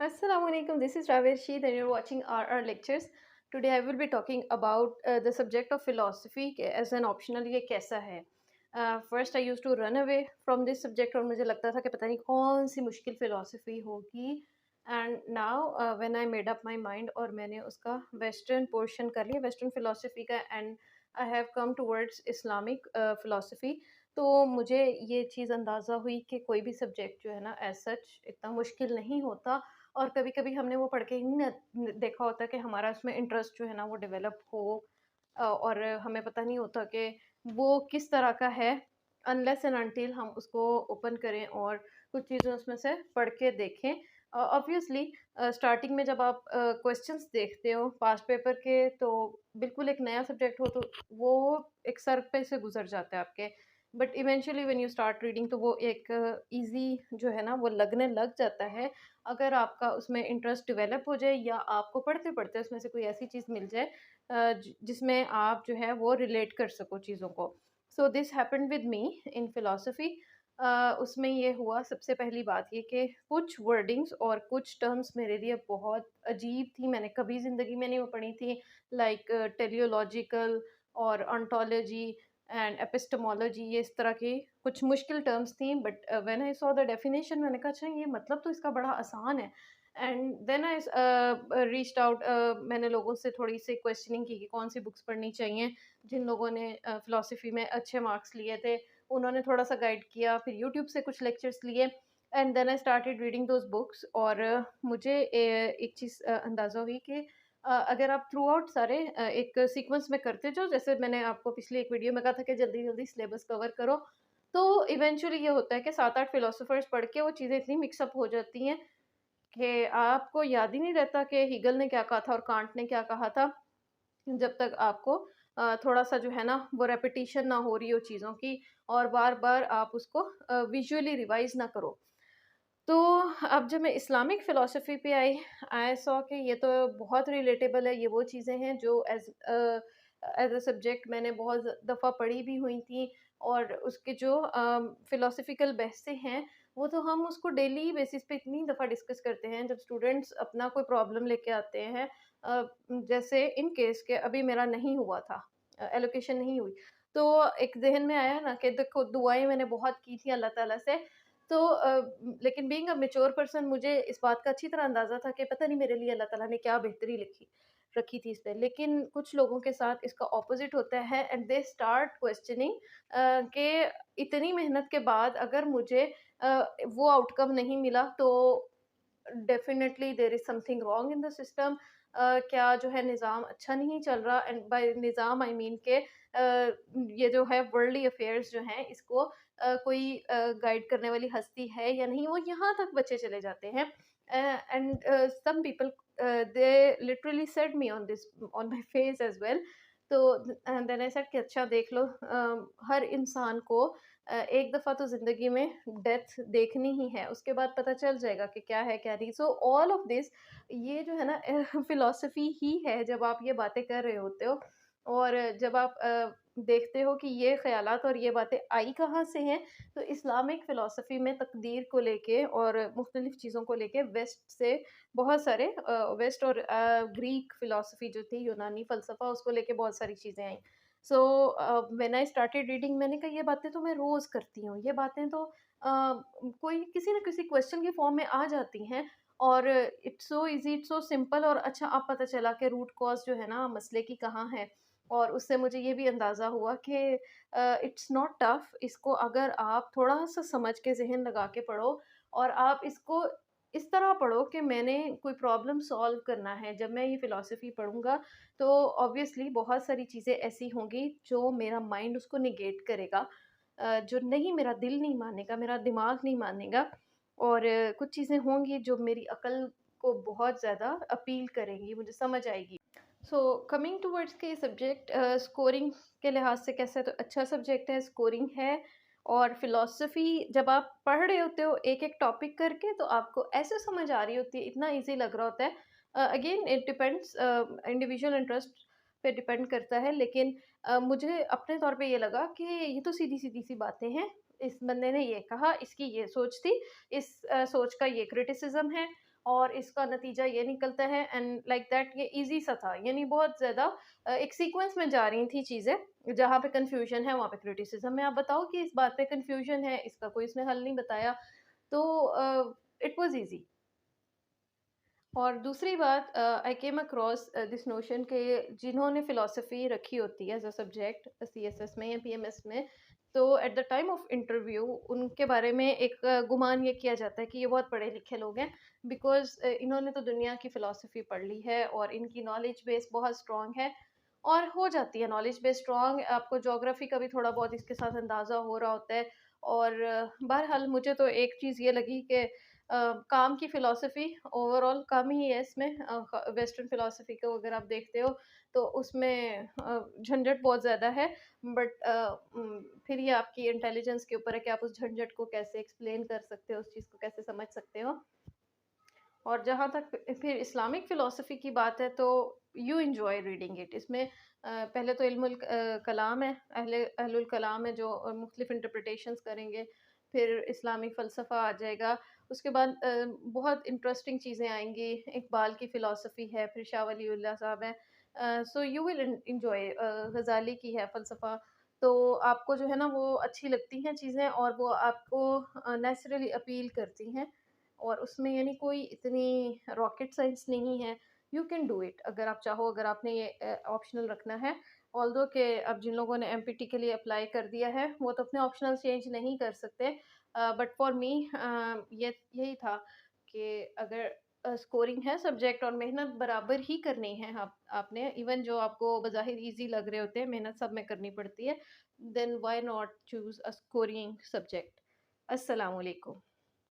Assalamualaikum. This is Ravirshid and you're watching RR Lectures. Today I will be talking about the subject of philosophy as an optional ये कैसा है. First I used to run away from this subject और मुझे लगता था कि पता नहीं कौन सी मुश्किल philosophy होगी. And now when I made up my mind और मैंने उसका western portion कर लिया western philosophy का and I have come towards Islamic philosophy. तो मुझे ये चीज़ अंदाज़ा हुई कि कोई भी सब्जेक्ट जो है ना एज सच इतना मुश्किल नहीं होता और कभी-कभी हमने वो पढ़ के ही न देखा होता है कि हमारा उसमें इंटरेस्ट जो है ना वो डेवलप हो और हमें पता नहीं होता कि वो किस तरह का है अनलेस एंड अनटिल हम उसको ओपन करें और कुछ चीज़ें उसमें से पढ़ के देखें। ऑब्वियसली स्टार्टिंग में जब आप क्वेश्चंस देखते हो पास्ट पेपर के तो बिल्कुल एक नया सब्जेक्ट हो तो वो एक सर पे से गुज़र जाता है आपके। But eventually when you start reading तो वो एक ईज़ी जो है ना वो लगने लग जाता है। अगर आपका उसमें इंटरेस्ट डेवलप हो जाए या आपको पढ़ते-पढ़ते उसमें से कोई ऐसी चीज़ मिल जाए जिसमें आप जो है वो रिलेट कर सको चीज़ों को। So this happened with me in philosophy. उसमें ये हुआ सबसे पहली बात ये कि कुछ वर्डिंग्स और कुछ टर्म्स मेरे लिए बहुत अजीब थी, मैंने कभी ज़िंदगी में नहीं वो पढ़ी थी लाइक टेलियोलॉजिकल और ओंटोलॉजी एंड एपिस्टेमोलॉजी ये इस तरह की कुछ मुश्किल टर्म्स थी but when I saw the definition मैंने कहा अच्छा ये मतलब तो इसका बड़ा आसान है and then I reached out मैंने लोगों से थोड़ी सी क्वेश्चनिंग की कि कौन सी बुक्स पढ़नी चाहिए जिन लोगं ने फ़िलॉसफ़ी में अच्छे मार्क्स लिए थे, उन्होंने थोड़ा-सा गाइड किया, फिर यूट्यूब से कुछ लेक्चर्स लिए and then I started reading those books और मुझे एक चीज़ अंदाज़ा हुई कि अगर आप थ्रू आउट सारे एक सीक्वेंस में करते जाओ, जैसे मैंने आपको पिछली एक वीडियो में कहा था कि जल्दी-जल्दी सिलेबस कवर करो, तो इवेंचुअली ये होता है कि 7-8 फिलोसोफर्स पढ़ के वो चीज़ें इतनी मिक्स अप हो जाती हैं कि आपको याद ही नहीं रहता कि हीगल ने क्या कहा था और कांट ने क्या कहा था, जब तक आपको थोड़ा-सा जो है ना वो रिपिटिशन ना हो रही हो चीज़ों की और बार-बार आप उसको विज़ुअली रिवाइज़ ना करो। तो अब जब मैं इस्लामिक फ़िलॉसफ़ी पे आई, आई सॉ कि ये तो बहुत रिलेटेबल है, ये वो चीज़ें हैं जो एज़ अ सब्जेक्ट मैंने बहुत दफ़ा पढ़ी भी हुई थी और उसके जो फ़िलॉसफ़िकल बहसें हैं, वो तो हम उसको डेली बेसिस पे इतनी दफ़ा डिस्कस करते हैं, जब स्टूडेंट्स अपना कोई प्रॉब्लम लेके आते हैं जैसे इन केस के अभी मेरा नहीं हुआ था एलोकेशन नहीं हुई, तो एक ज़हन में आया ना कि देखो दुआएँ मैंने बहुत की थी अल्लाह ताला से तो लेकिन बीइंग अ मैच्योर पर्सन मुझे इस बात का अच्छी तरह अंदाज़ा था कि पता नहीं मेरे लिए अल्लाह ताला ने क्या बेहतरी लिखी रखी थी इस पे। लेकिन कुछ लोगों के साथ इसका ऑपोज़िट होता है एंड दे स्टार्ट क्वेश्चनिंग कि इतनी मेहनत के बाद अगर मुझे वो आउटकम नहीं मिला तो definitely there is something wrong in the system. क्या जो है निज़ाम अच्छा नहीं चल रहा एंड बाय निज़ाम आई मीन के ये जो है वर्ल्डली अफेयर्स जो हैं इसको कोई गाइड करने वाली हस्ती है या नहीं, वो यहाँ तक बच्चे चले जाते हैं। And some people they literally said me on this on my face as well. तो देन आई सेड कि अच्छा देख लो हर इंसान को एक दफ़ा तो ज़िंदगी में डेथ देखनी ही है, उसके बाद पता चल जाएगा कि क्या है क्या नहीं। सो ऑल ऑफ दिस ये जो है ना फ़िलॉसफ़ी ही है जब आप ये बातें कर रहे होते हो और जब आप देखते हो कि ये ख़यालात और ये बातें आई कहाँ से हैं, तो इस्लामिक फ़िलॉसफ़ी में तकदीर को लेके और मुख्तलिफ़ चीज़ों को लेके वेस्ट से बहुत सारे वेस्ट और ग्रीक फ़िलॉसफ़ी जो थी, यूनानी फ़लसफ़ा उसको लेके बहुत सारी चीज़ें आई। So when I started reading मैंने कहा ये बातें तो मैं रोज़ करती हूँ, ये बातें तो कोई किसी न किसी क्वेश्चन की फ़ॉर्म में आ जाती हैं और it's so easy, it's so simple और अच्छा अब पता चला कि रूट कॉज़ जो है ना मसले की कहाँ है और उससे मुझे ये भी अंदाज़ा हुआ कि इट्स नॉट टफ, इसको अगर आप थोड़ा-सा समझ के ज़हन लगा के पढ़ो और आप इसको इस तरह पढ़ो कि मैंने कोई प्रॉब्लम सॉल्व करना है। जब मैं ये फ़िलॉसफ़ी पढ़ूँगा तो ऑब्वियसली बहुत सारी चीज़ें ऐसी होंगी जो मेरा माइंड उसको नेगेट करेगा, जो नहीं मेरा दिल नहीं मानेगा, मेरा दिमाग नहीं मानेगा और कुछ चीज़ें होंगी जो मेरी अक़ल को बहुत ज़्यादा अपील करेंगी, मुझे समझ आएगी। सो कमिंग टुवर्ड्स के सब्जेक्ट स्कोरिंग के लिहाज से कैसा है तो अच्छा सब्जेक्ट है, स्कोरिंग है और फ़िलॉसफ़ी जब आप पढ़ रहे होते हो एक-एक टॉपिक करके तो आपको ऐसे समझ आ रही होती है, इतना ईज़ी लग रहा होता है। Again it depends individual interest पे डिपेंड करता है लेकिन मुझे अपने तौर पे ये लगा कि ये तो सीधी-सीधी सी बातें हैं। इस बंदे ने ये कहा, इसकी ये सोच थी, इस सोच का ये क्रिटिसिज़्म है और इसका नतीजा ये निकलता है एंड लाइक दैट ये ईज़ी सा था। यानी बहुत ज़्यादा एक सीक्वेंस में जा रही थी चीज़ें, जहाँ पे कन्फ्यूज़न है वहाँ पे क्रिटिसिज़्म है। आप बताओ कि इस बात पे कन्फ्यूज़न है, इसका कोई इसने हल नहीं बताया, तो इट वाज़ ईज़ी। और दूसरी बात, आई केम अक्रॉस दिस नोशन के जिन्होंने फ़िलॉसफ़ी रखी होती है एज़ अ सब्जेक्ट सीएसएस में या पीएमएस में, तो at the time of interview उनके बारे में एक गुमान ये किया जाता है कि ये बहुत पढ़े-लिखे लोग हैं, बिकॉज़ इन्होंने तो दुनिया की फ़िलॉसफ़ी पढ़ ली है और इनकी नॉलेज बेस बहुत स्ट्रॉन्ग है। और हो जाती है नॉलेज बेस स्ट्रॉन्ग, आपको ज्योग्राफ़ी का भी थोड़ा बहुत इसके साथ अंदाज़ा हो रहा होता है। और बहरहाल मुझे तो एक चीज़ ये लगी कि काम की फ़िलॉसफ़ी ओवरऑल कम ही है इसमें। वेस्टर्न फ़िलॉसफ़ी को अगर आप देखते हो तो उसमें झंझट बहुत ज़्यादा है। बट फिर ये आपकी इंटेलिजेंस के ऊपर है कि आप उस झंझट को कैसे एक्सप्लेन कर सकते हो, उस चीज़ को कैसे समझ सकते हो। और जहाँ तक फिर इस्लामिक फ़िलॉसफ़ी की बात है, तो यू एन्जॉय रीडिंग इट। इसमें पहले तो इल्मुल कलाम है, अहलुल कलाम है जो मुख्तलिफ़ इंटरप्रिटेशंस करेंगे। फिर इस्लामिक फ़लसफ़ा आ जाएगा। उसके बाद बहुत इंटरेस्टिंग चीज़ें आएँगी, इक़बाल की फ़िलॉसफ़ी है, फिर शाह वलीउल्लाह साहब हैं। So you will enjoy Ghazali की है फ़लसफ़ा। तो आपको जो है ना वो अच्छी लगती हैं चीज़ें और वो आपको नेचुरली अपील करती हैं। और उसमें यानी कोई इतनी रॉकेट साइंस नहीं है। यू कैन डू इट अगर आप चाहो, अगर आपने ये ऑप्शनल रखना है। ऑल्दो के अब जिन लोगों ने एमपीटी के लिए अप्लाई कर दिया है, वो तो अपने ऑप्शनल चेंज नहीं कर सकते। बट फॉर मी ये यही था कि अगर स्कोरिंग है सब्जेक्ट और मेहनत बराबर ही करनी है आपने, इवन जो आपको बज़ाहिर ईज़ी लग रहे होते हैं, मेहनत सब में करनी पड़ती है, then why not choose a scoring subject. अस्सलाम वालेकुम।